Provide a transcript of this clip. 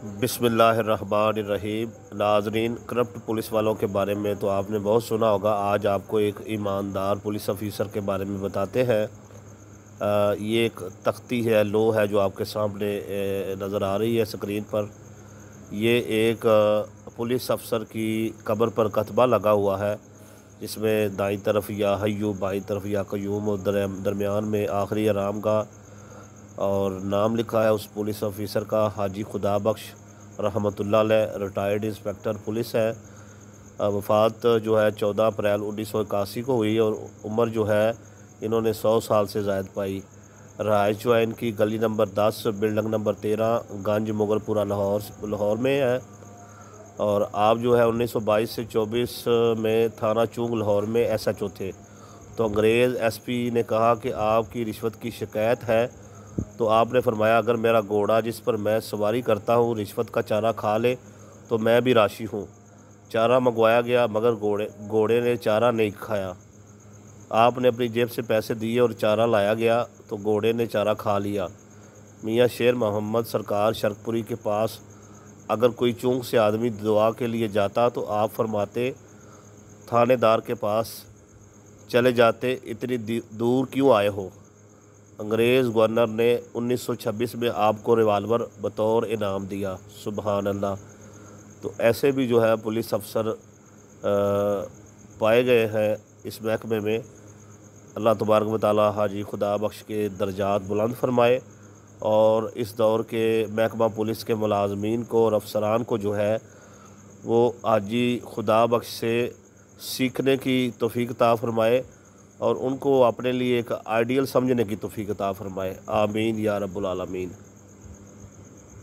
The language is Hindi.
बिस्मिल्लाहिर्रहमानिर्रहीम। नाज़रीन, करप्ट पुलिस वालों के बारे में तो आपने बहुत सुना होगा। आज आपको एक ईमानदार पुलिस ऑफिसर के बारे में बताते हैं। ये एक तख्ती है, लो है, जो आपके सामने नज़र आ रही है स्क्रीन पर। ये एक पुलिस अफसर की कब्र पर कतबा लगा हुआ है, जिसमें दाईं तरफ या हय्यू, बाईं तरफ या कयूम और दरमियान में आखिरी आराम का और नाम लिखा है उस पुलिस ऑफिसर का, हाजी खुदा बख्श रहमतुल्लाह अलैह, रिटायर्ड इंस्पेक्टर पुलिस है। वफ़ात जो है 14 अप्रैल 1981 को हुई और उम्र जो है इन्होंने 100 साल से ज़ायद पाई। रहाइश जो है इनकी गली नंबर 10, बिल्डिंग नंबर 13, गंज मुगलपुरा, लाहौर में है। और आप जो है 1922 से 24 में थाना चूंग लाहौर में SHO थे। तो अंग्रेज़ SP ने कहा कि आपकी रिश्वत की शिकायत है। तो आपने फरमाया, अगर मेरा घोड़ा जिस पर मैं सवारी करता हूँ रिश्वत का चारा खा ले तो मैं भी राशि हूँ। चारा मंगवाया गया मगर घोड़े ने चारा नहीं खाया। आपने अपनी जेब से पैसे दिए और चारा लाया गया तो घोड़े ने चारा खा लिया। मियाँ शेर मोहम्मद सरकार शरक़पुरी के पास अगर कोई चूंग से आदमी दुआ के लिए जाता तो आप फरमाते, थानेदार के पास चले जाते, इतनी दूर क्यों आए हो। अंग्रेज़ गवर्नर ने 1926 में आपको रिवाल्वर बतौर इनाम दिया। सुबहान अल्लाह। तो ऐसे भी जो है पुलिस अफसर पाए गए हैं इस महकमे में। अल्लाह तबारक व तआला हाजी खुदा बख्श के दर्जात बुलंद फरमाए और इस दौर के महकमा पुलिस के मुलाजमीन को और अफसरान को जो है वो हाजी खुदा बख्श से सीखने की तौफीक अता फरमाए और उनको अपने लिए एक आइडियल समझने की तौफीक अता फरमाए। आमीन या रब्बुल आलमीन।